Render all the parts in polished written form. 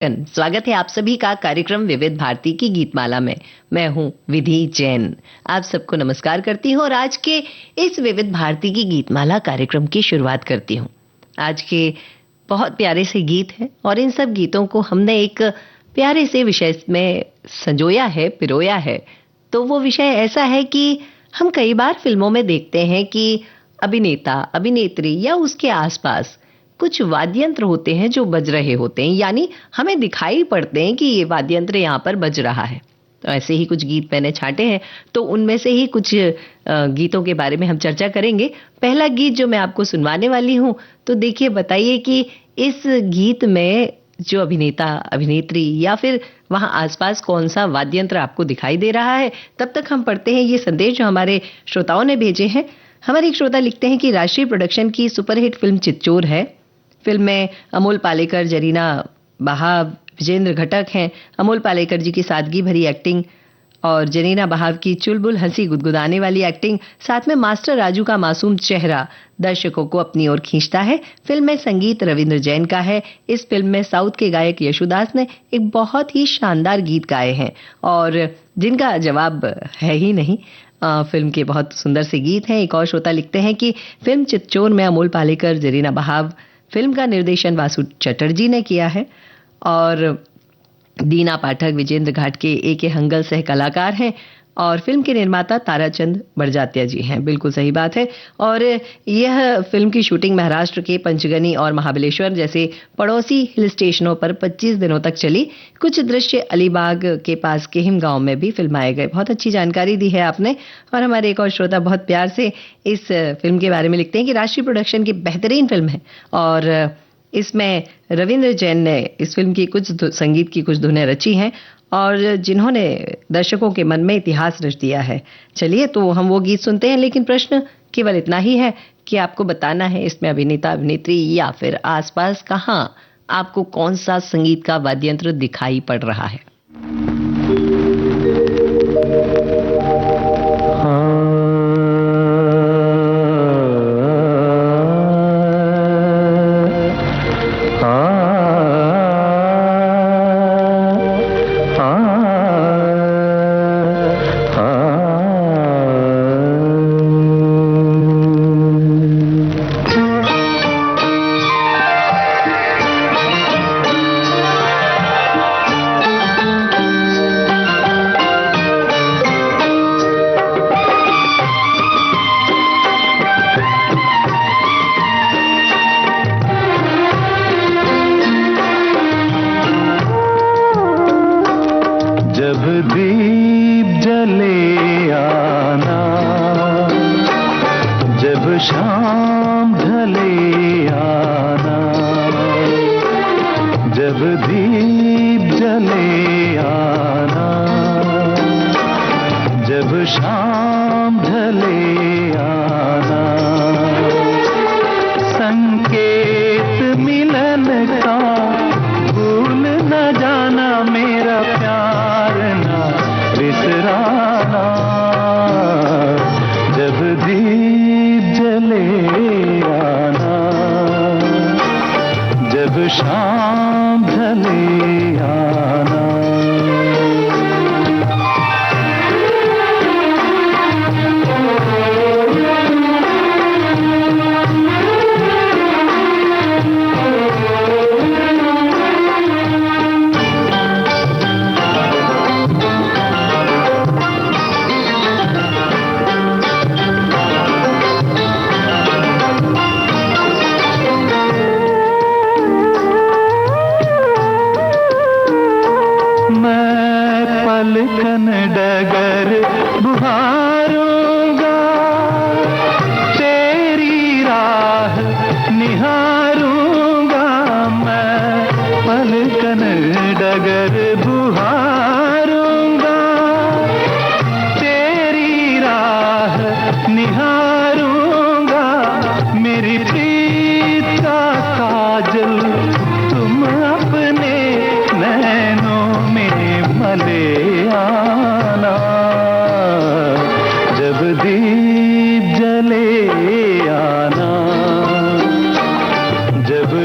स्वागत है आप सभी का कार्यक्रम विविध भारती की गीतमाला में। मैं हूं विधि जैन। आप सबको नमस्कार करती हूं और आज के इस विविध भारती की गीतमाला कार्यक्रम की शुरुआत करती हूं। आज के बहुत प्यारे से गीत हैं और इन सब गीतों को हमने एक प्यारे से विषय में संजोया है, पिरोया है। तो वो विषय ऐसा है कि हम कई बार फिल्मों में देखते हैं कि अभिनेता, अभिनेत्री या उसके आसपास कुछ वाद्य यंत्र होते हैं जो बज रहे होते हैं, यानी हमें दिखाई पड़ते हैं कि ये वाद्य यंत्र यहाँ पर बज रहा है। तो ऐसे ही कुछ गीत मैंने छांटे हैं, तो उनमें से ही कुछ गीतों के बारे में हम चर्चा करेंगे। पहला गीत जो मैं आपको सुनवाने वाली हूँ, तो देखिए बताइए कि इस गीत में जो अभिनेता, अभिनेत्री या फिर वहां आसपास कौन सा वाद्य यंत्र आपको दिखाई दे रहा है। तब तक हम पढ़ते हैं ये संदेश जो हमारे श्रोताओं ने भेजे हैं। हमारे एक श्रोता लिखते हैं कि राष्ट्रीय प्रोडक्शन की सुपरहिट फिल्म चितचोर है। फिल्म में अमोल पालेकर, जरीना बहाव, विजेंद्र घटक हैं। अमोल पालेकर जी की सादगी भरी एक्टिंग और जरीना बहाव की चुलबुल हंसी गुदगुदाने वाली एक्टिंग, साथ में मास्टर राजू का मासूम चेहरा दर्शकों को अपनी ओर खींचता है। फिल्म में संगीत रविंद्र जैन का है। इस फिल्म में साउथ के गायक यशुदास ने एक बहुत ही शानदार गीत गाए हैं और जिनका जवाब है ही नहीं। फिल्म के बहुत सुंदर से गीत हैं। एक और श्रोता लिखते हैं कि फिल्म चितचोर में अमोल पालेकर, जरीना बहाव, फिल्म का निर्देशन वासु चटर्जी ने किया है और दीना पाठक, विजेंद्र घाट के ए हंगल सह कलाकार हैं और फिल्म के निर्माता ताराचंद बड़जात्या जी हैं। बिल्कुल सही बात है। और यह फिल्म की शूटिंग महाराष्ट्र के पंचगनी और महाबलेश्वर जैसे पड़ोसी हिल स्टेशनों पर 25 दिनों तक चली। कुछ दृश्य अलीबाग के पास केहिम गांव में भी फिल्माए गए। बहुत अच्छी जानकारी दी है आपने। और हमारे एक और श्रोता बहुत प्यार से इस फिल्म के बारे में लिखते हैं कि राष्ट्रीय प्रोडक्शन की बेहतरीन फिल्म है और इसमें रविंद्र जैन ने इस फिल्म की संगीत की कुछ धुनें रची हैं और जिन्होंने दर्शकों के मन में इतिहास रच दिया है। चलिए तो हम वो गीत सुनते हैं, लेकिन प्रश्न केवल इतना ही है कि आपको बताना है इसमें अभिनेता, अभिनेत्री या फिर आसपास कहाँ आपको कौन सा संगीत का वाद्य यंत्र दिखाई पड़ रहा है।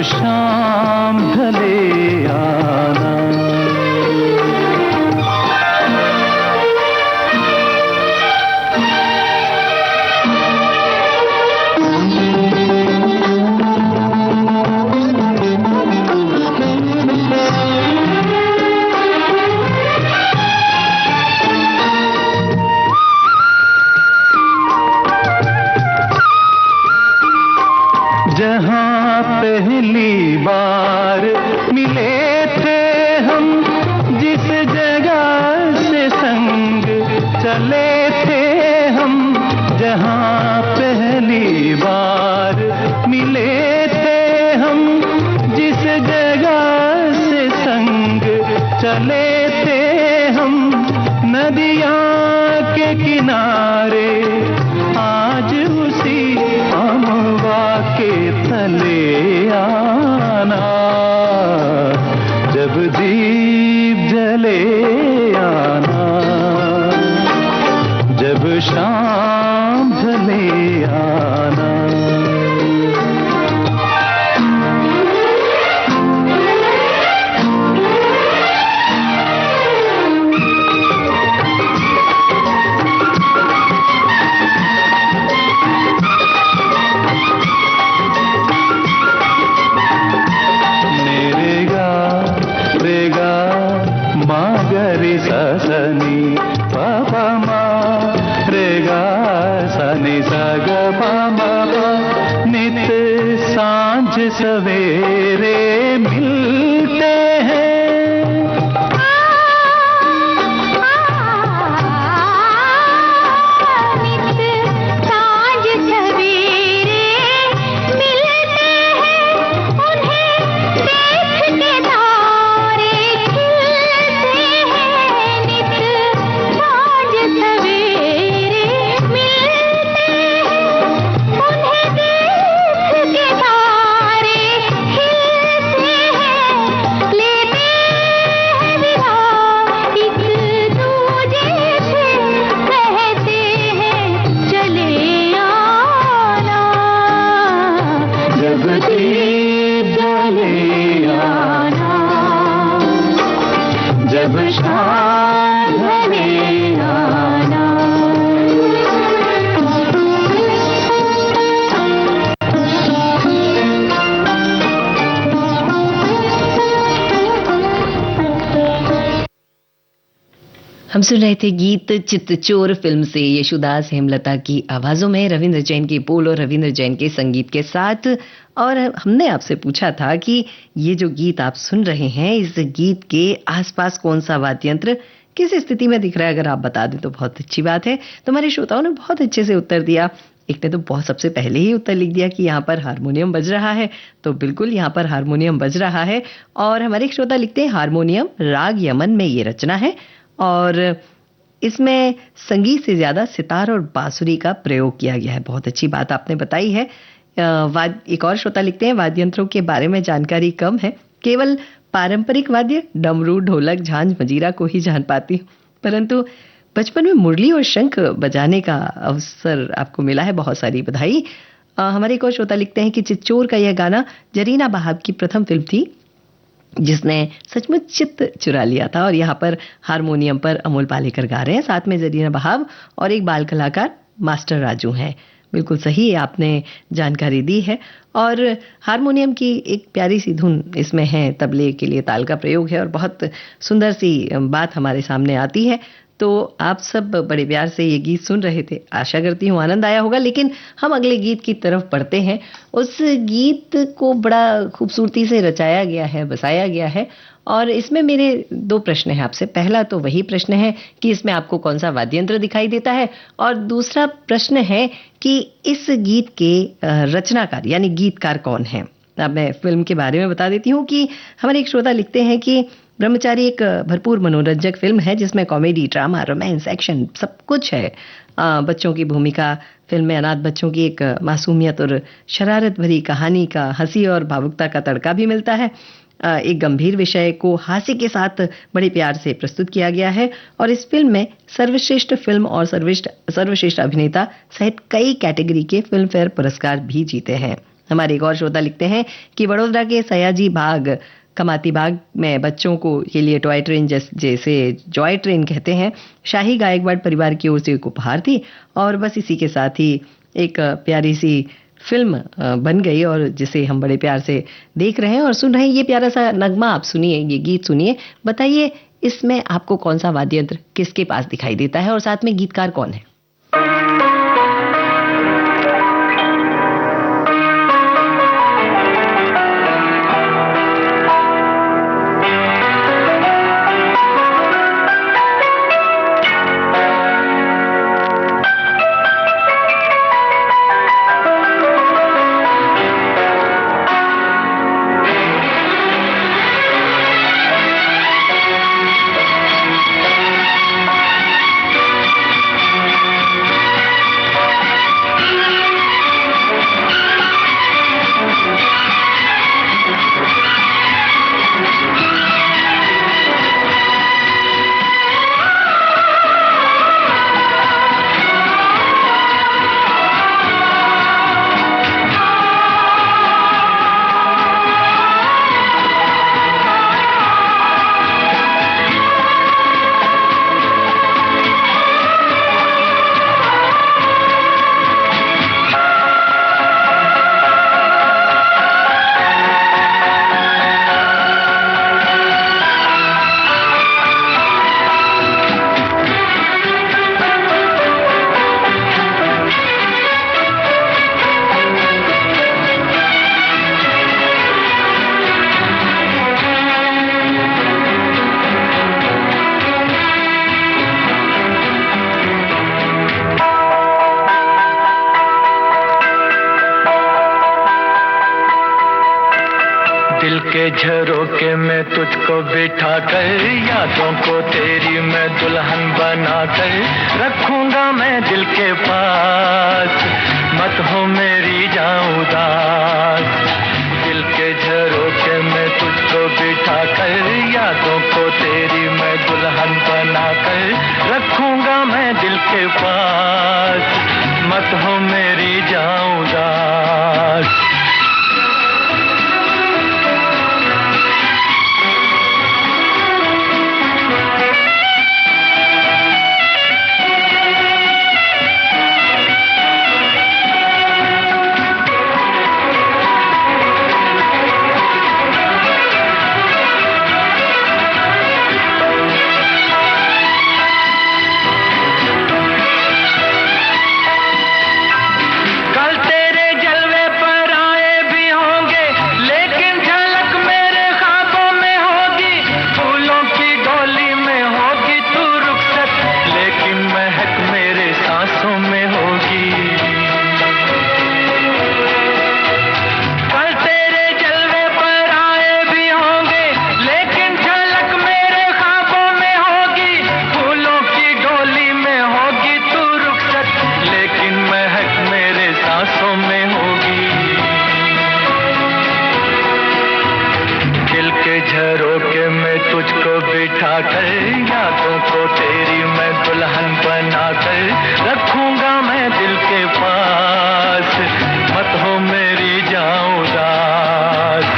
शाम ढले आना। चले थे हम जहाँ पहली बार मिले थे हम, जिस जगह से संग चले थे हम नदियाँ के किनारे, आज उसी अमवा के तले आना, जब दीप जले आना, जब शाम ढले आना। सनी पापा मा रे गा सनी सा ग पा मा पा, नित सांझ सवेरे मिलते हैं। हम सुन रहे थे गीत चित्तचोर फिल्म से यशुदास हेमलता की आवाजों में रविंद्र जैन के बोल और रविंद्र जैन के संगीत के साथ। और हमने आपसे पूछा था कि ये जो गीत आप सुन रहे हैं, इस गीत के आसपास कौन सा वाद्य यंत्र किस स्थिति में दिख रहा है, अगर आप बता दें तो बहुत अच्छी बात है। तो हमारे श्रोताओं ने बहुत अच्छे से उत्तर दिया। एक ने तो बहुत सबसे पहले ही उत्तर लिख दिया कि यहाँ पर हारमोनियम बज रहा है, तो बिल्कुल यहाँ पर हारमोनियम बज रहा है। और हमारे एक श्रोता लिखते हैं हारमोनियम राग यमन में ये रचना है और इसमें संगीत से ज्यादा सितार और बांसुरी का प्रयोग किया गया है। बहुत अच्छी बात आपने बताई है। एक और श्रोता लिखते हैं वाद्य यंत्रों के बारे में जानकारी कम है, केवल पारंपरिक वाद्य डमरू ढोलक झांझ मजीरा को ही जान पाती हूँ, परंतु बचपन में मुरली और शंख बजाने का अवसर आपको मिला है, बहुत सारी बधाई। हमारे एक और श्रोता लिखते हैं कि चित्चोर का यह गाना जरीना बहाब की प्रथम फिल्म थी जिसने सचमुच चित्त चुरा लिया था। और यहाँ पर हारमोनियम पर अमोल पालेकर गा रहे हैं, साथ में जरीना बहाब और एक बाल कलाकार मास्टर राजू हैं। बिल्कुल सही आपने जानकारी दी है। और हारमोनियम की एक प्यारी सी धुन इसमें है, तबले के लिए ताल का प्रयोग है और बहुत सुंदर सी बात हमारे सामने आती है। तो आप सब बड़े प्यार से ये गीत सुन रहे थे, आशा करती हूँ आनंद आया होगा। लेकिन हम अगले गीत की तरफ बढ़ते हैं। उस गीत को बड़ा खूबसूरती से रचाया गया है, बसाया गया है और इसमें मेरे दो प्रश्न हैं आपसे। पहला तो वही प्रश्न है कि इसमें आपको कौन सा वाद्य यंत्र दिखाई देता है, और दूसरा प्रश्न है कि इस गीत के रचनाकार यानी गीतकार कौन है। अब मैं फिल्म के बारे में बता देती हूँ कि हमारे एक श्रोता लिखते हैं कि ब्रह्मचारी एक भरपूर मनोरंजक फिल्म है जिसमें कॉमेडी, ड्रामा, रोमांस, एक्शन सब कुछ है। बच्चों की भूमिका फिल्म में अनाथ बच्चों की एक मासूमियत और शरारत भरी कहानी का हंसी और भावुकता का तड़का भी मिलता है। एक गंभीर विषय को हास्य के साथ बड़े प्यार से प्रस्तुत किया गया है और इस फिल्म में सर्वश्रेष्ठ फिल्म और सर्वश्रेष्ठ अभिनेता सहित कई कैटेगरी के फिल्म फेयर पुरस्कार भी जीते हैं। हमारे एक और श्रोता लिखते हैं कि वडोदरा के सयाजी बाग कमाती बाग में बच्चों को के लिए टॉय ट्रेन जैसे जॉय ट्रेन कहते हैं, शाही गायकवाड़ परिवार की ओर से एक उपहार थी और बस इसी के साथ ही एक प्यारी सी फिल्म बन गई और जिसे हम बड़े प्यार से देख रहे हैं और सुन रहे हैं। ये प्यारा सा नगमा आप सुनिए, ये गीत सुनिए, बताइए इसमें आपको कौन सा वाद्य यंत्र किसके पास दिखाई देता है और साथ में गीतकार कौन है। झरोके में तुझको बिठा कर, यादों को तेरी मैं दुल्हन बना कर रखूंगा मैं दिल के पास, मत हो मेरी जाऊं उदास। दिल के झरोके में तुझको बिठा कर, यादों को तेरी मैं दुल्हन बना कर रखूंगा मैं दिल के पास, मत हो मेरी जाऊं उदास। झरोके में तुझको बिठा कर, यादों को तेरी मैं दुल्हन बना कर रखूंगा मैं दिल के पास, मत हो मेरी जाऊं उदास।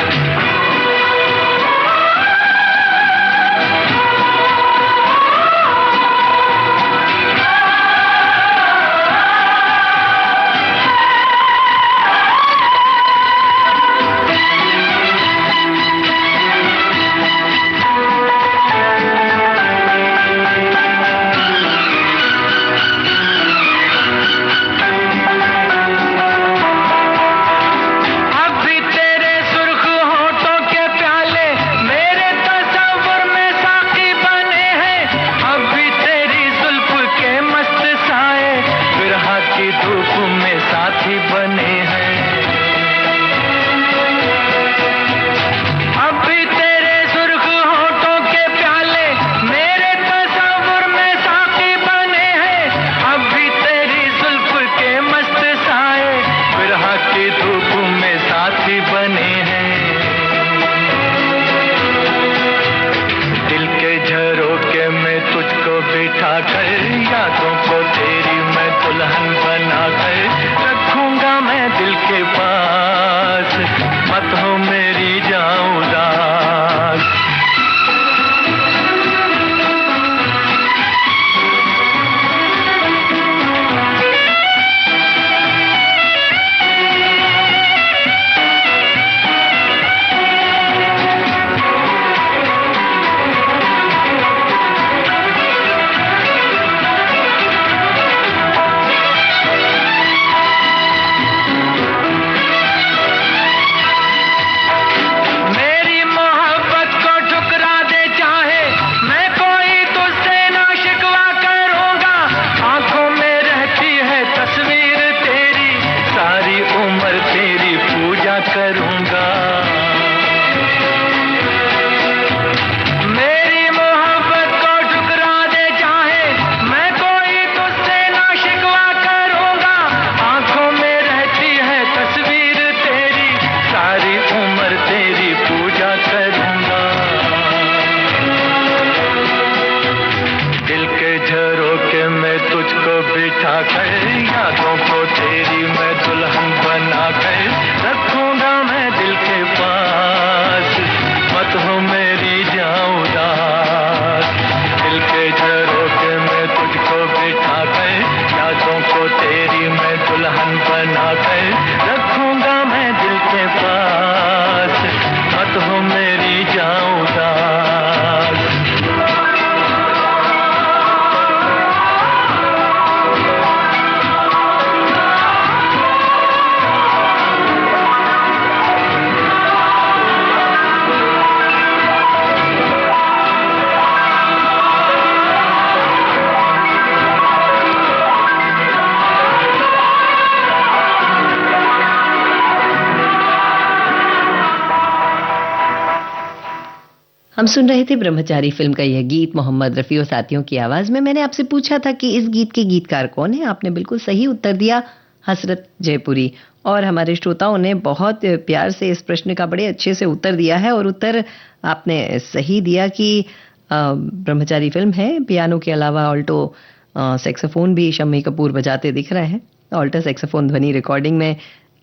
सुन रहे थे ब्रह्मचारी फिल्म का यह गीत मोहम्मद रफ़ी और साथियों की आवाज में। मैंने आपसे पूछा था कि इस गीत के गीतकार कौन है। आपने बिल्कुल सही उत्तर दिया, हसरत जयपुरी। और हमारे श्रोताओं ने बहुत प्यार से इस प्रश्न का बड़े अच्छे से उत्तर दिया है। और उत्तर आपने सही दिया कि ब्रह्मचारी फिल्म है। पियानो के अलावा ऑल्टो सैक्सोफोन भी शम्मी कपूर बजाते दिख रहे हैं। ऑल्टो सैक्सोफोन ध्वनि रिकॉर्डिंग में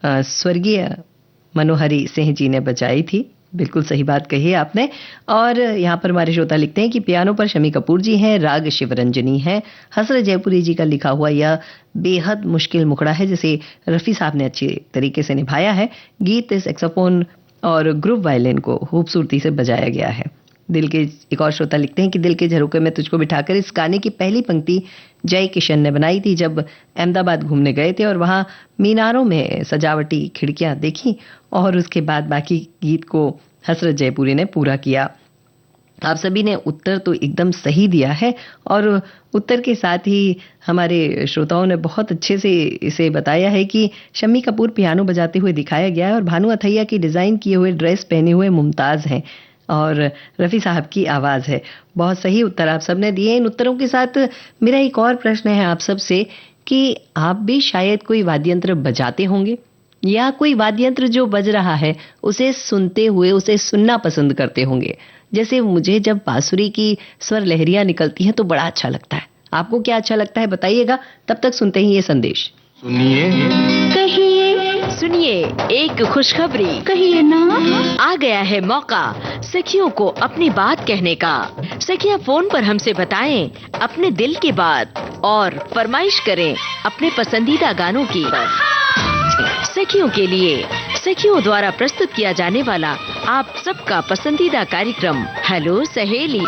स्वर्गीय मनोहरी सिंह जी ने बजाई थी। बिल्कुल सही बात कही है आपने। और यहाँ पर हमारे श्रोता लिखते हैं कि पियानो पर शम्मी कपूर जी हैं, राग शिवरंजनी है। हसरत जयपुरी जी का लिखा हुआ यह बेहद मुश्किल मुखड़ा है जिसे रफ़ी साहब ने अच्छी तरीके से निभाया है। गीत सैक्सोफोन और ग्रुप वायलिन को खूबसूरती से बजाया गया है। दिल के एक और श्रोता लिखते हैं कि दिल के झरोखे में तुझको बिठाकर इस गाने की पहली पंक्ति जय किशन ने बनाई थी जब अहमदाबाद घूमने गए थे और वहाँ मीनारों में सजावटी खिड़कियां देखी और उसके बाद बाकी गीत को हसरत जयपुरी ने पूरा किया। आप सभी ने उत्तर तो एकदम सही दिया है और उत्तर के साथ ही हमारे श्रोताओं ने बहुत अच्छे से इसे बताया है कि शम्मी कपूर पियानो बजाते हुए दिखाया गया है और भानु अथैया की डिजाइन किए हुए ड्रेस पहने हुए मुमताज हैं और रफ़ी साहब की आवाज़ है। बहुत सही उत्तर आप सबने दिए। इन उत्तरों के साथ मेरा एक और प्रश्न है आप सब से कि आप भी शायद कोई वाद्य यंत्र बजाते होंगे या कोई वाद्य यंत्र जो बज रहा है उसे सुनते हुए उसे सुनना पसंद करते होंगे। जैसे मुझे जब बांसुरी की स्वर लहरियां निकलती हैं तो बड़ा अच्छा लगता है। आपको क्या अच्छा लगता है बताइएगा। तब तक सुनते ही ये संदेश। सुनिए कहिए सुनिए एक खुशखबरी कहिए ना। आ गया है मौका सखियों को अपनी बात कहने का। सखियां फोन पर हमसे बताएं अपने दिल की बात और फरमाइश करें अपने पसंदीदा गानों की। सखियों के लिए सखियों द्वारा प्रस्तुत किया जाने वाला आप सबका पसंदीदा कार्यक्रम हेलो सहेली।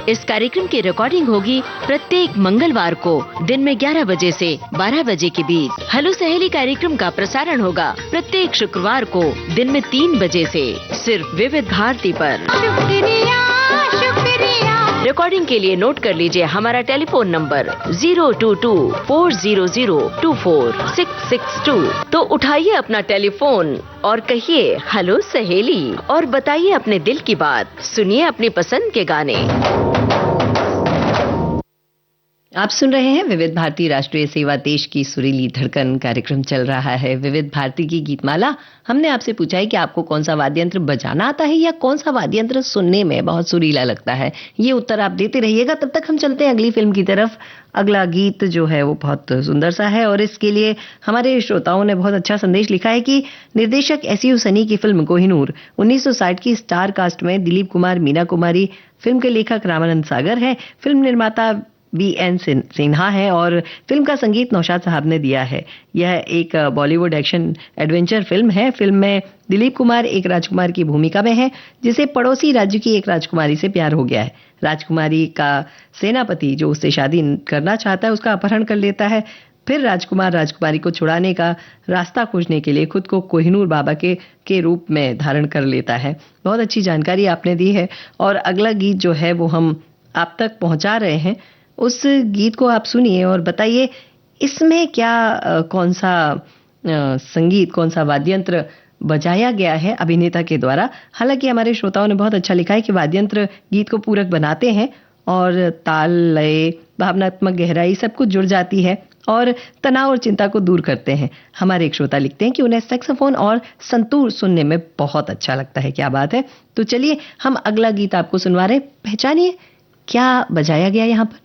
इस कार्यक्रम की रिकॉर्डिंग होगी प्रत्येक मंगलवार को दिन में 11 बजे से 12 बजे के बीच। हेलो सहेली कार्यक्रम का प्रसारण होगा प्रत्येक शुक्रवार को दिन में 3 बजे से सिर्फ विविध भारती पर। शुक्रिया शुक्रिया। रिकॉर्डिंग के लिए नोट कर लीजिए हमारा टेलीफोन नंबर 02240024662। तो उठाइए अपना टेलीफोन और कहिए हेलो सहेली और बताइए अपने दिल की बात। सुनिए अपनी पसंद के गाने। आप सुन रहे हैं विविध भारती राष्ट्रीय सेवा देश की सुरीली धड़कन। कार्यक्रम चल रहा है विविध भारती की गीतमाला। हमने आपसे पूछा है कि आपको कौन सा वाद्य यंत्र बजाना आता है या कौन सा वाद्य यंत्र सुनने में बहुत सुरीला लगता है। ये उत्तर आप देते रहिएगा। तब तक हम चलते हैं अगली फिल्म की तरफ। अगला गीत जो है वो बहुत सुंदर सा है और इसके लिए हमारे श्रोताओं ने बहुत अच्छा संदेश लिखा है कि निर्देशक एस.यू. सनी की फिल्म कोहिनूर 1960 की स्टार कास्ट में दिलीप कुमार, मीना कुमारी, फिल्म के लेखक रामानंद सागर हैं, फिल्म निर्माता B.N. सिन्हा है और फिल्म का संगीत नौशाद साहब ने दिया है। यह एक बॉलीवुड एक्शन एडवेंचर फिल्म है। फिल्म में दिलीप कुमार एक राजकुमार की भूमिका में है जिसे पड़ोसी राज्य की एक राजकुमारी से प्यार हो गया है। राजकुमारी का सेनापति जो उससे शादी करना चाहता है उसका अपहरण कर लेता है। फिर राजकुमार राजकुमारी को छुड़ाने का रास्ता खोजने के लिए खुद को कोहिनूर बाबा के रूप में धारण कर लेता है। बहुत अच्छी जानकारी आपने दी है और अगला गीत जो है वो हम आप तक पहुंचा रहे हैं। उस गीत को आप सुनिए और बताइए इसमें क्या कौन सा संगीत, कौन सा वाद्य यंत्र बजाया गया है अभिनेता के द्वारा। हालांकि हमारे श्रोताओं ने बहुत अच्छा लिखा है कि वाद्य यंत्र गीत को पूरक बनाते हैं और ताल, लय, भावनात्मक गहराई सब कुछ जुड़ जाती है और तनाव और चिंता को दूर करते हैं। हमारे एक श्रोता लिखते हैं कि उन्हें सैक्सोफोन और संतूर सुनने में बहुत अच्छा लगता है। क्या बात है। तो चलिए हम अगला गीत आपको सुनवा रहे हैं। पहचानिए क्या बजाया गया यहाँ पर।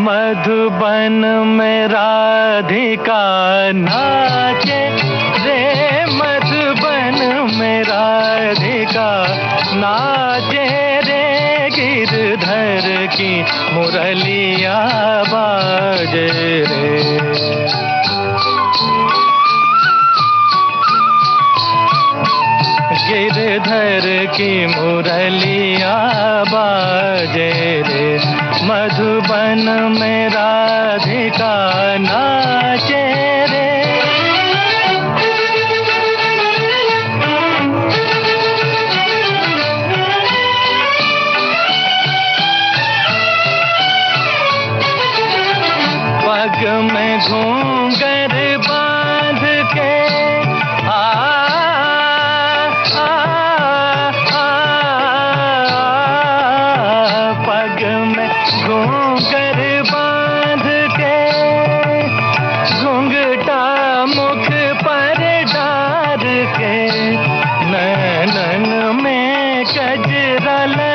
मधुबन में राधिका नाचे रे, मधुबन में राधिका नाचे रे, गिरधर की मुरलिया बाजे रे। गिरधर की मुरलिया बाजे रे, मधुबन में राधिका नाचे रे। पग में घूंघर बांधे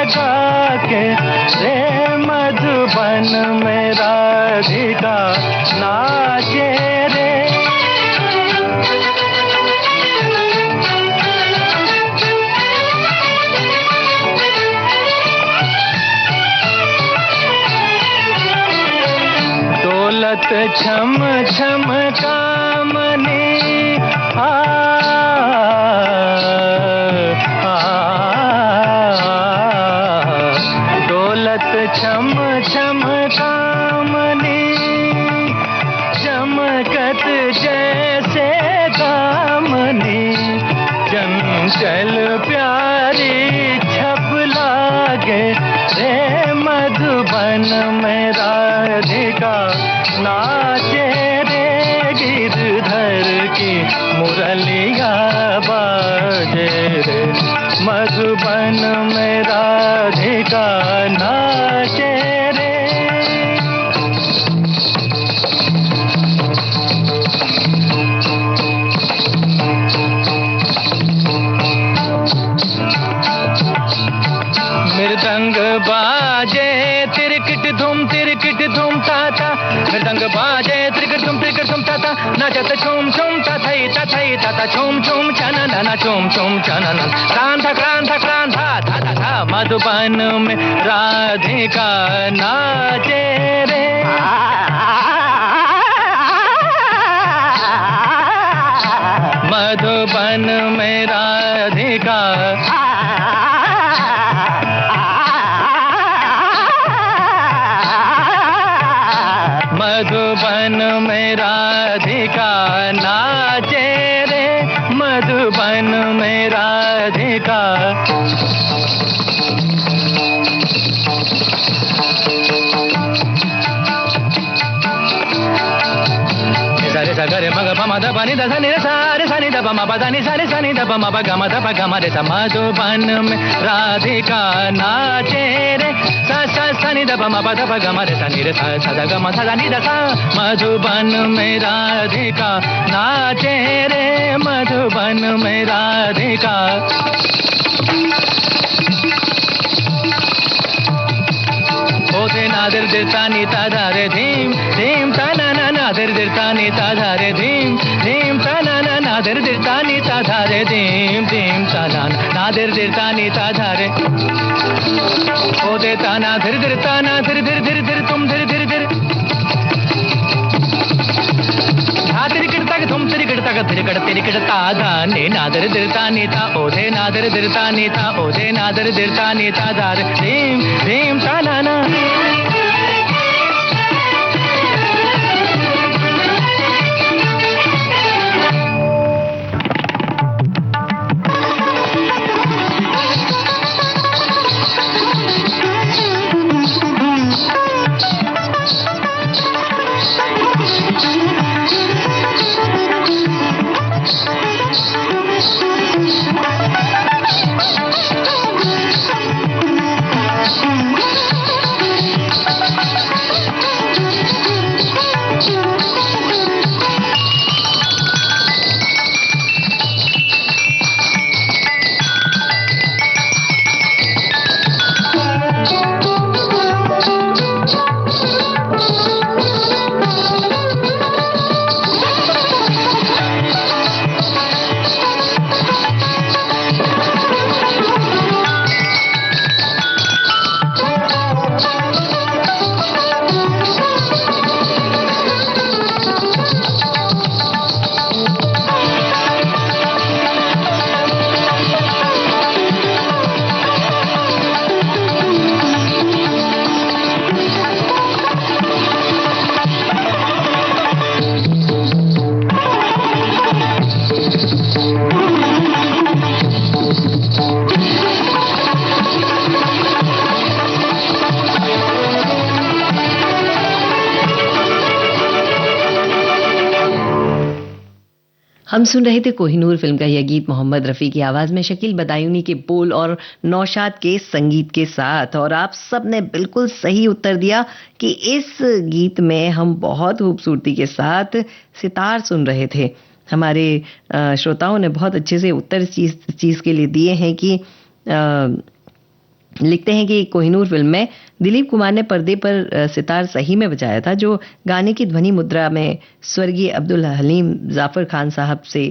गा के रे मधुबन में राधिका नाचे रे। दौलत छम छम कामने दौलत छम छम कामने चमकत जैसे दामने चंचल प्यारी छप लागे रे मधुबन में राधिका नाचे रे। गिरधर की मुरलिया बाजे रे मधुबन में राधिका नाचे रे। मृदंग बाजे तिरकिट धूम ताता, मृदंग बाजे तिरकिट धूम ताता, नाचत छूम छूम तथई तथई तथा छूम छूम चनन छूम छूम चनन क्रांता क्रांता क्रांता था था था मधुबन में राधिका नाचे रे। मधुबन में राधिका मधुबन में राधिका नाचे रे मधुबन में राधिका। सारे सगरे मग पम ध पनि ध सनि रे सारे सनि ध पम प ध नि सारे सनि ध पम प ग म ध प ग म रे स मधुबन में राधिका नाचे रे। सा सा सनि ध पम प ध प ग म रे स नि रे सा सा ध ग म सा ध नि ध सा मधुबन में राधिका नाचे रे मधुबन में राधिका। ओथे नादर दिरता नीता धारे धीम धीम तना ना नादर दिरता नीता धारे धीम धीम तना ना नादर दिरता नीता धारे धीम धीम तना नादर दिरता नीता धारे। ओथे ताना धीर धीर ताना धीर धीर धीर धीर तुम धीर धीर धीर तुम तिरिकड़ता का तिरिकड़ता धाने नादर दिरता नीता ओधे नादर दिरता नीता ओधे नादर दिरता नीता धार धीम धीम ताना ना। हम सुन रहे थे कोहिनूर फिल्म का यह गीत मोहम्मद रफ़ी की आवाज़ में शकील बदायूनी के बोल और नौशाद के संगीत के साथ। और आप सब ने बिल्कुल सही उत्तर दिया कि इस गीत में हम बहुत खूबसूरती के साथ सितार सुन रहे थे। हमारे श्रोताओं ने बहुत अच्छे से उत्तर इस चीज़ के लिए दिए हैं कि लिखते हैं कि कोहिनूर फिल्म में दिलीप कुमार ने पर्दे पर सितार सही में बजाया था, जो गाने की ध्वनि मुद्रा में स्वर्गीय अब्दुल हलीम जाफर खान साहब से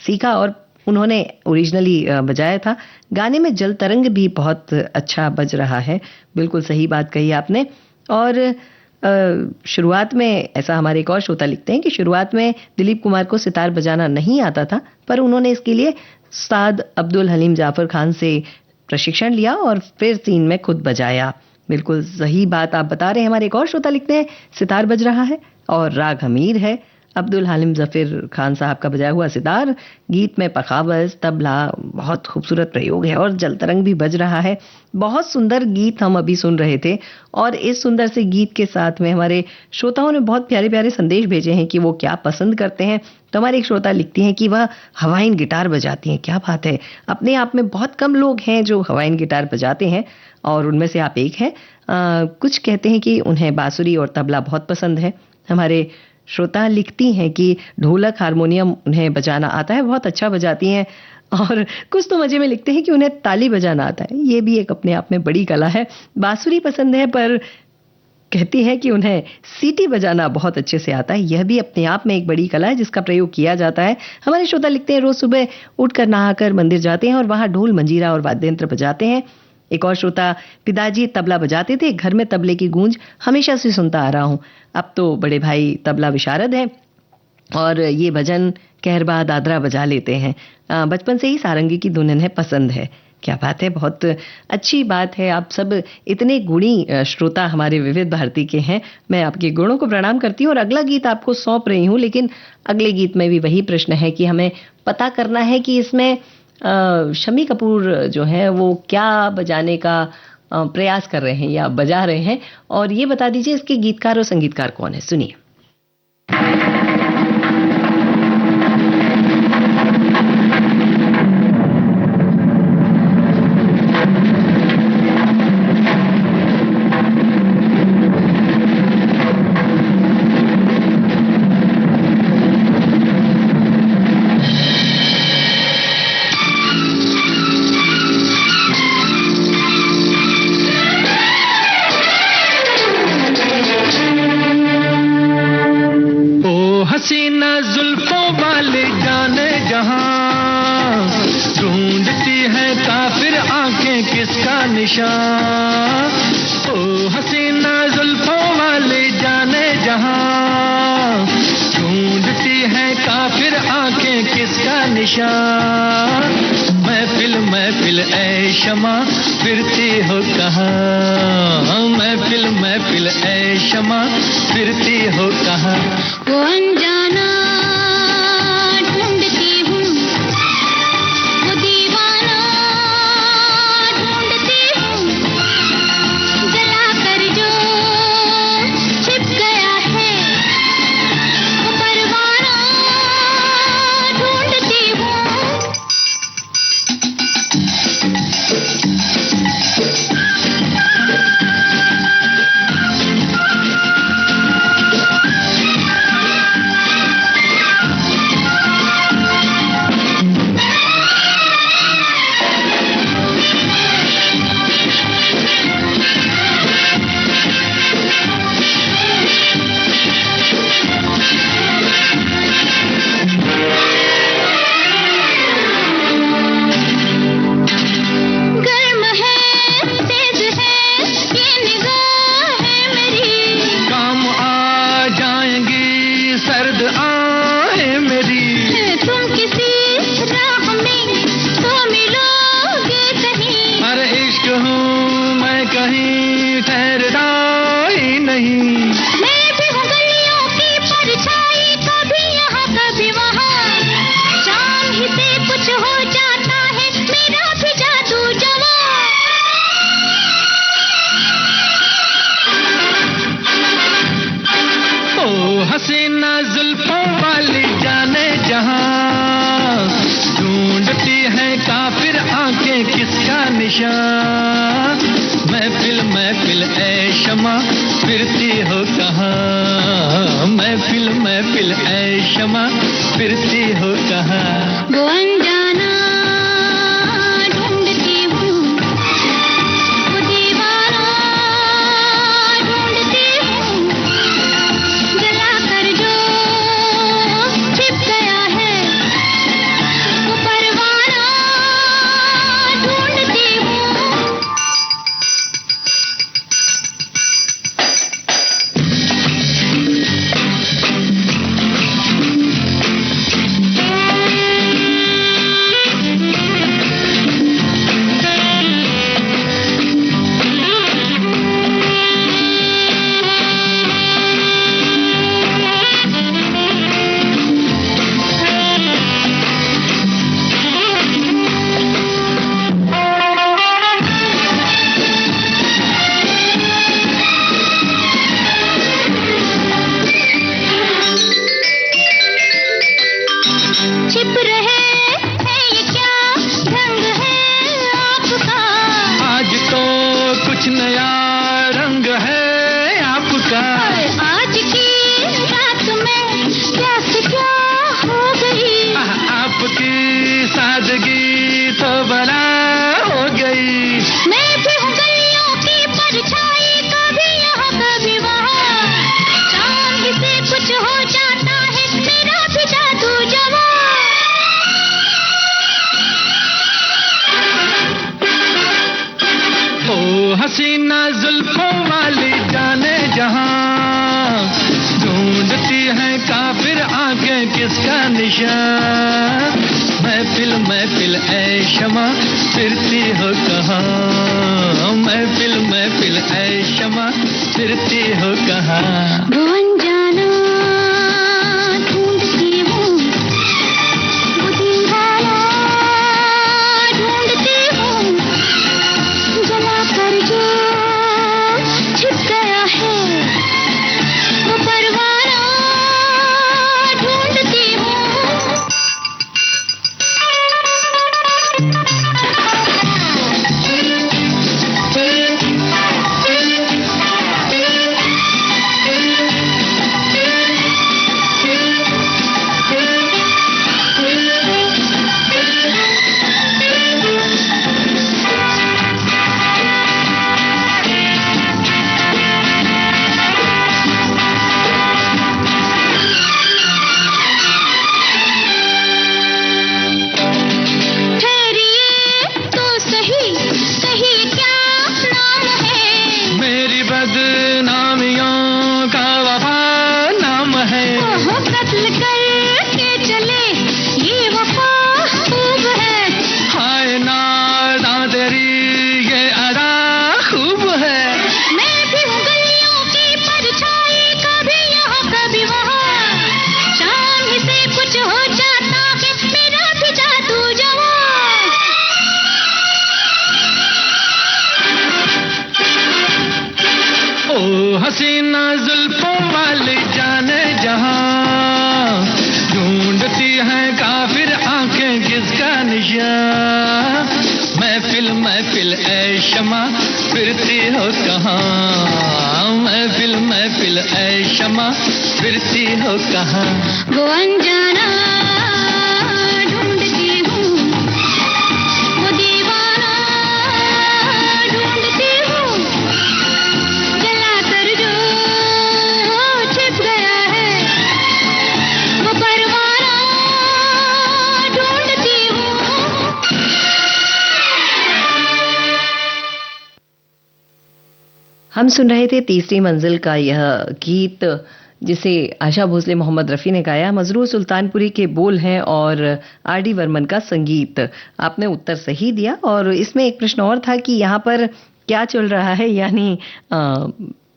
सीखा और उन्होंने ओरिजिनली बजाया था। गाने में जल तरंग भी बहुत अच्छा बज रहा है। बिल्कुल सही बात कही आपने। और शुरुआत में ऐसा हमारे एक और श्रोता लिखते हैं कि शुरुआत में दिलीप कुमार को सितार बजाना नहीं आता था, पर उन्होंने इसके लिए उस्ताद अब्दुल हलीम जाफर खान से प्रशिक्षण लिया और फिर सीन में खुद बजाया। बिल्कुल सही बात आप बता रहे हैं। हमारे एक और श्रोता लिखते हैं सितार बज रहा है और राग हमीर है। अब्दुल हलीम जफर खान साहब का बजाया हुआ सितार, गीत में पखावज, तबला, बहुत खूबसूरत प्रयोग है और जलतरंग भी बज रहा है। बहुत सुंदर गीत हम अभी सुन रहे थे और इस सुंदर से गीत के साथ में हमारे श्रोताओं ने बहुत प्यारे प्यारे संदेश भेजे हैं कि वो क्या पसंद करते हैं। तो हमारे एक श्रोता लिखती हैं कि वह हवाइन गिटार बजाती हैं। क्या बात है, अपने आप में बहुत कम लोग हैं जो हवाइन गिटार बजाते हैं और उनमें से आप एक हैं। कुछ कहते हैं कि उन्हें बांसुरी और तबला बहुत पसंद है। हमारे श्रोता लिखती हैं कि ढोलक, हारमोनियम उन्हें बजाना आता है, बहुत अच्छा बजाती हैं। और कुछ तो मजे में लिखते हैं कि उन्हें ताली बजाना आता है, ये भी एक अपने आप में बड़ी कला है। बांसुरी पसंद है, पर कहती है कि उन्हें सीटी बजाना बहुत अच्छे से आता है, यह भी अपने आप में एक बड़ी कला है जिसका प्रयोग किया जाता है। हमारे श्रोता लिखते हैं रोज सुबह उठकर नहाकर मंदिर जाते हैं और वहां ढोल, मंजीरा और वाद्य यंत्र बजाते हैं। एक और श्रोता, पिताजी तबला बजाते थे, घर में तबले की गूंज हमेशा से सुनता आ रहा हूं। अब तो बड़े भाई तबला विशारद हैं और ये भजन कहरबा दादरा बजा लेते हैं। बचपन से ही सारंगी की धुन इन्हें पसंद है। क्या बात है, बहुत अच्छी बात है। आप सब इतने गुणी श्रोता हमारे विविध भारती के हैं। मैं आपके गुणों को प्रणाम करती हूँ और अगला गीत आपको सौंप रही हूँ। लेकिन अगले गीत में भी वही प्रश्न है कि हमें पता करना है कि इसमें शम्मी कपूर जो है वो क्या बजाने का प्रयास कर रहे हैं या बजा रहे हैं, और ये बता दीजिए इसके गीतकार और संगीतकार कौन है। सुनिए। हसीना जुल्फों वाले जाने जहां ढूंढती है काफिर आंखें किसका निशान। ओ हसीना जुल्फों वाले जाने जहां ढूंढती है काफिर आंखें किसका निशान। महफिल महफिल ऐ शमा फिरती हो कहाँ। महफिल महफिल ऐ शमा फिरती हो कहाँ। वो अनजाना ढूंढती हूँ, वो दीवाना ढूंढती हूँ, जला कर जो छिप गया है वो परवाना ढूंढती हूँ। हसीना जुल्फों वाली जाने जहां ढूंढती है काफिर आंखें किसका निशान। महफिल महफिल ऐ शमा फिरती हो कहाँ। महफिल महफिल ऐ शमा फिरती हो कहाँ। वो अनजाना ढूंढती हूँ, वो छिप रहे हैं, ये क्या ढंग है आपका? आज तो कुछ नया रंग है आपका। आज की रात में क्या से क्या हो गई? आपकी सादगी तो बला हो गई। मैं भी हूँ गलियों की परछाई, कभी यहाँ कभी वहाँ। चांद से कुछ हो जाता है, मेरा भी जादू जवां। ओ हसीना जुल्फों वाली जाने जहां, ढूंढती है काफिर आंखें किसका निशान। महफिल महफिल ऐ शमा फिरती हो कहाँ, महफिल महफिल ऐ शमा फिरती हो कहाँ। वो अनजाना ढूंढती हूँ, वो दीवाना ढूंढती हूँ, जला कर जो छिप गया है, वो परवाना ढूंढती हूँ। ठहरिए तो सही, कहिए क्या नाम है? मेरी बदनामियों का वफा नाम है। ओह कत्ल करके चले, ये वफा खूब है। हाय नादा तेरी ये अदा खूब है। मैं भी हूँ गलियों की परछाई, कभी यहाँ कभी वहाँ। शाम ही से कुछ हो जाता है, मेरा भी जादू जवां। ओ हसीना जुल्फों वाली जाने जहां, ढूंढती है काफिर आंखें किसका निशान। महफिल महफिल ऐ शमा फिरती हो कहाँ, महफिल महफिल ऐ शमा फिरती हो कहाँ। वो अनजाना ढूंढती हूँ, वो दीवाना ढूंढती हूँ, जला कर जो छिप गया है, वो परवाना ढूंढती हूँ। हम सुन रहे थे तीसरी मंजिल का यह गीत, जिसे आशा भोसले मोहम्मद रफ़ी ने गाया। मजरूर सुल्तानपुरी के बोल हैं और आर.डी. बर्मन का संगीत। आपने उत्तर सही दिया। और इसमें एक प्रश्न और था कि यहाँ पर क्या चल रहा है, यानी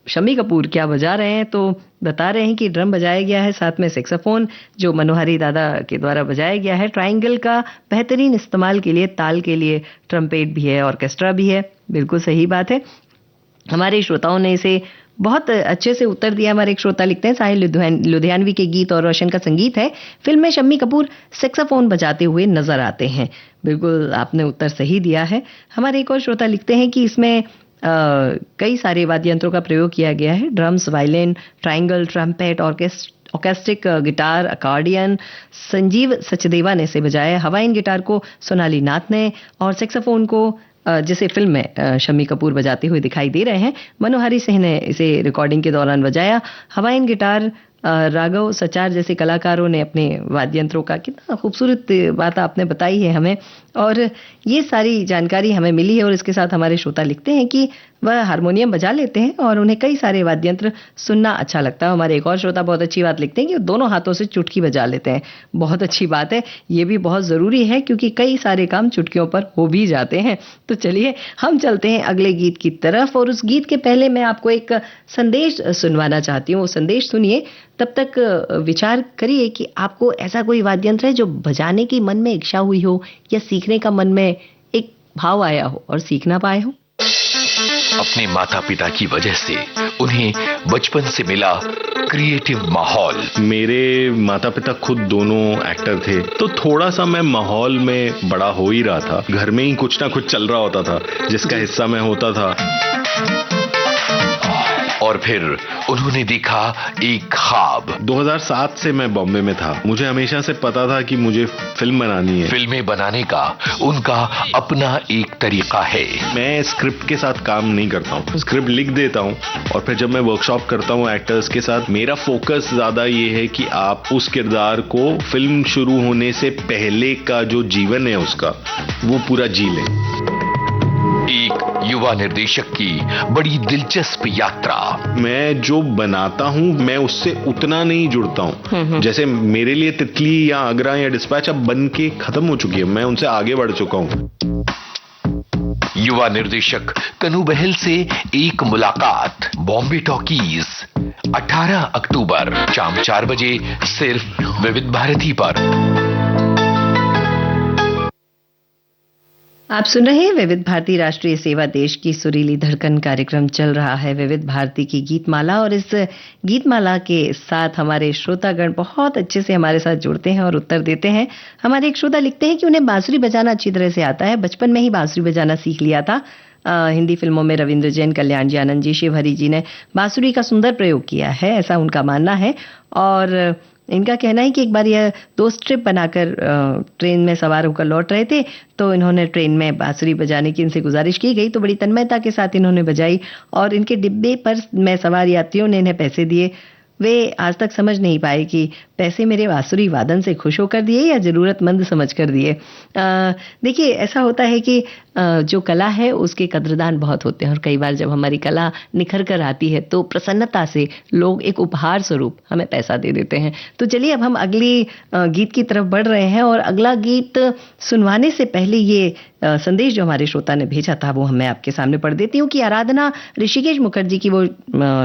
शम्मी कपूर क्या बजा रहे हैं। तो बता रहे हैं कि ड्रम बजाया गया है, साथ में सेक्साफोन जो मनोहरी दादा के द्वारा बजाया गया है। ट्रायंगल का बेहतरीन इस्तेमाल के लिए, ताल के लिए ट्रम्पेट भी है, ऑर्केस्ट्रा भी है। बिल्कुल सही बात है। हमारे श्रोताओं ने इसे बहुत अच्छे से उत्तर दिया। हमारे एक श्रोता लिखते हैं, साहिल लुधियानवी के गीत और रोशन का संगीत है। फिल्म में शम्मी कपूर सेक्साफोन बजाते हुए नजर आते हैं। बिल्कुल आपने उत्तर सही दिया है। हमारे एक और श्रोता लिखते हैं कि इसमें कई सारे वाद्य यंत्रों का प्रयोग किया गया है। Drums, violin, triangle, trumpet, orchestric guitar, accordion Sanjeev Sachdeva ने इसे बजाया। हवाइन गिटार को सोनाली नाथ ने, और सेक्साफोन को जिसे फिल्म में शम्मी कपूर बजाते हुए दिखाई दे रहे हैं, मनोहरी सिंह ने इसे रिकॉर्डिंग के दौरान बजाया। हवाइन गिटार राघव सचार जैसे कलाकारों ने अपने वाद्य यंत्रों का, कितना खूबसूरत बात आपने बताई है हमें। और ये सारी जानकारी हमें मिली है। और इसके साथ हमारे श्रोता लिखते हैं कि वह हारमोनियम बजा लेते हैं और उन्हें कई सारे वाद्य यंत्र सुनना अच्छा लगता है। हमारे एक और श्रोता बहुत अच्छी बात लिखते हैं कि वो दोनों हाथों से चुटकी बजा लेते हैं। बहुत अच्छी बात है, ये भी बहुत ज़रूरी है क्योंकि कई सारे काम चुटकियों पर हो भी जाते हैं। तो चलिए हम चलते हैं अगले गीत की तरफ। और उस गीत के पहले मैं आपको एक संदेश सुनवाना चाहती हूँ। वो संदेश सुनिए, तब तक विचार करिए कि आपको ऐसा कोई वाद्य यंत्र है जो बजाने की मन में इच्छा हुई हो या सीखने का मन में एक भाव आया हो और सीखना पाए हो। अपने माता पिता की वजह से उन्हें बचपन से मिला क्रिएटिव माहौल। मेरे माता पिता खुद दोनों एक्टर थे, तो थोड़ा सा मैं माहौल में बड़ा हो ही रहा था। घर में ही कुछ ना कुछ चल रहा होता था जिसका हिस्सा मैं होता था। और फिर उन्होंने देखा एक ख्वाब। 2007 से मैं बॉम्बे में था। मुझे हमेशा से पता था कि मुझे फिल्म बनानी है। फिल्में बनाने का उनका अपना एक तरीका है। मैं स्क्रिप्ट के साथ काम नहीं करता हूँ, स्क्रिप्ट लिख देता हूँ और फिर जब मैं वर्कशॉप करता हूँ एक्टर्स के साथ, मेरा फोकस ज्यादा ये है कि आप उस किरदार को फिल्म शुरू होने से पहले का जो जीवन है उसका वो पूरा जी लें। एक युवा निर्देशक की बड़ी दिलचस्प यात्रा। मैं जो बनाता हूँ मैं उससे उतना नहीं जुड़ता हूँ। जैसे मेरे लिए तितली या आगरा या डिस्पैच अब बन के खत्म हो चुकी है, मैं उनसे आगे बढ़ चुका हूँ। युवा निर्देशक कनू बहल से एक मुलाकात, बॉम्बे टॉकीज, 18 अक्टूबर शाम 4 बजे सिर्फ विविध भारती पर। आप सुन रहे हैं विविध भारती राष्ट्रीय सेवा, देश की सुरीली धड़कन। कार्यक्रम चल रहा है विविध भारती की गीतमाला, और इस गीतमाला के साथ हमारे श्रोतागण बहुत अच्छे से हमारे साथ जुड़ते हैं और उत्तर देते हैं। हमारे एक श्रोता लिखते हैं कि उन्हें बांसुरी बजाना अच्छी तरह से आता है, बचपन में ही बांसुरी बजाना सीख लिया था। हिंदी फिल्मों में रविंद्र जैन, कल्याण जी, आनंद जी, शिवहरी जी ने बांसुरी का सुंदर प्रयोग किया है, ऐसा उनका मानना है। और इनका कहना है कि एक बार यह दोस्त ट्रिप बनाकर ट्रेन में सवार होकर लौट रहे थे, तो इन्होंने ट्रेन में बांसुरी बजाने की इनसे गुजारिश की गई, तो बड़ी तन्मयता के साथ इन्होंने बजाई और इनके डिब्बे पर में सवार यात्रियों ने इन्हें पैसे दिए। वे आज तक समझ नहीं पाए कि पैसे मेरे बांसुरी वादन से खुश होकर दिए या जरूरतमंद समझ कर दिए। देखिए, ऐसा होता है कि जो कला है उसके कद्रदान बहुत होते हैं, और कई बार जब हमारी कला निखर कर आती है तो प्रसन्नता से लोग एक उपहार स्वरूप हमें पैसा दे देते हैं। तो चलिए अब हम अगली गीत की तरफ बढ़ रहे हैं, और अगला गीत सुनवाने से पहले ये संदेश जो हमारे श्रोता ने भेजा था वो मैं आपके सामने पढ़ देती हूँ कि आराधना ऋषिकेश मुखर्जी की वो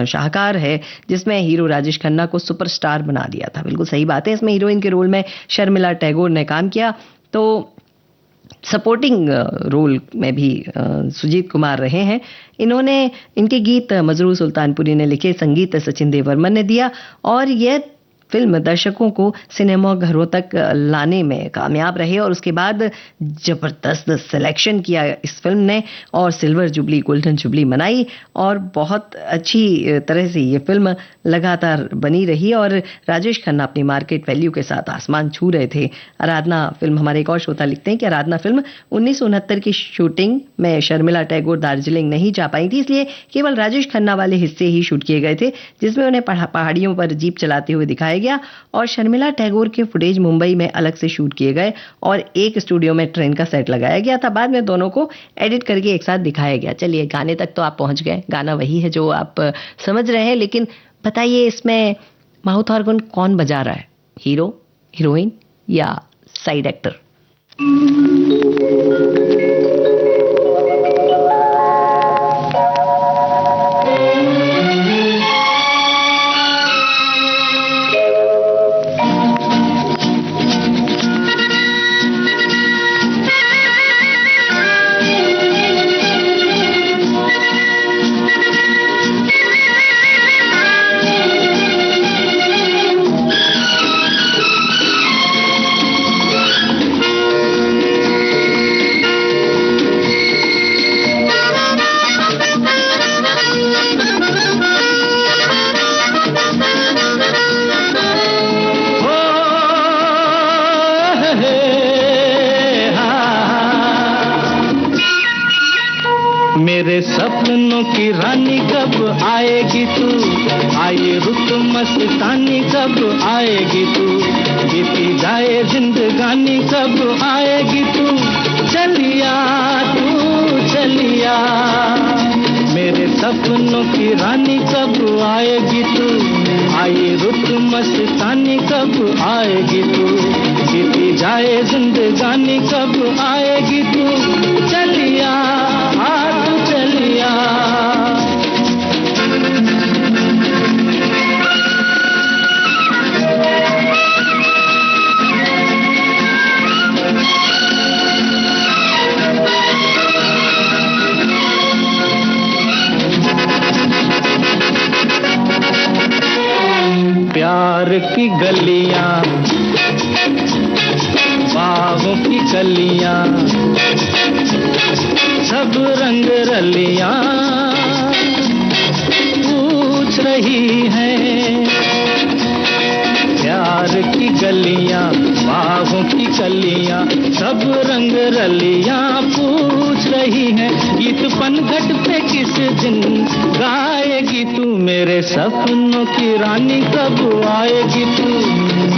शाहकार है जिसमें हीरो राजेश खन्ना को सुपरस्टार बना दिया था। बिल्कुल सही बात है, इसमें हीरोइन के रोल में शर्मिला टैगोर ने काम किया, तो सपोर्टिंग रोल में भी सुजीत कुमार रहे हैं। इनके गीत मजरूर सुल्तानपुरी ने लिखे, संगीत सचिन देव वर्मन ने दिया, और यह फिल्म दर्शकों को सिनेमा घरों तक लाने में कामयाब रहे, और उसके बाद जबरदस्त सिलेक्शन किया इस फिल्म ने, और सिल्वर जुबली, गोल्डन जुबली मनाई, और बहुत अच्छी तरह से ये फिल्म लगातार बनी रही, और राजेश खन्ना अपनी मार्केट वैल्यू के साथ आसमान छू रहे थे। आराधना फिल्म, हमारे एक और श्रोता लिखते हैं कि आराधना फिल्म 1969 की शूटिंग में शर्मिला टैगोर दार्जिलिंग नहीं जा पाई थी, इसलिए केवल राजेश खन्ना वाले हिस्से ही शूट किए गए थे, जिसमें उन्हें पहाड़ियों पर जीप चलाते हुए दिखाया गया, और शर्मिला टैगोर के फुटेज मुंबई में अलग से शूट किए गए और एक स्टूडियो में ट्रेन का सेट लगाया गया था। बाद में दोनों को एडिट करके एक साथ दिखाया गया। चलिए, गाने तक तो आप पहुंच गए, गाना वही है जो आप समझ रहे हैं, लेकिन बताइए इसमें माउथ ऑर्गन कौन बजा रहा है, हीरो, हीरोइन या साइड एक्टर? मेरे सपनों की रानी कब आएगी तू, आए रुत मस्तानी कब आएगी तू, बीती जाए जिंदगानी कब आएगी तू, चलिया तू चलिया। मेरे सपनों की रानी कब आएगी तू, आए रुत मस्तानी कब आएगी तू, बीती जाए जिंदगानी कब आएगी तू, चलिया तू चलिया। की गलियां, बागों की कलियां, सब रंग रलियां पूछ रही हैं। प्यार की गलियां, बागों की कलियां, सब रंग रलियां पूछ रही हैं। गीत पनघट पे किस दिन गाएगी तू, मेरे सपनों की रानी कब आएगी तू।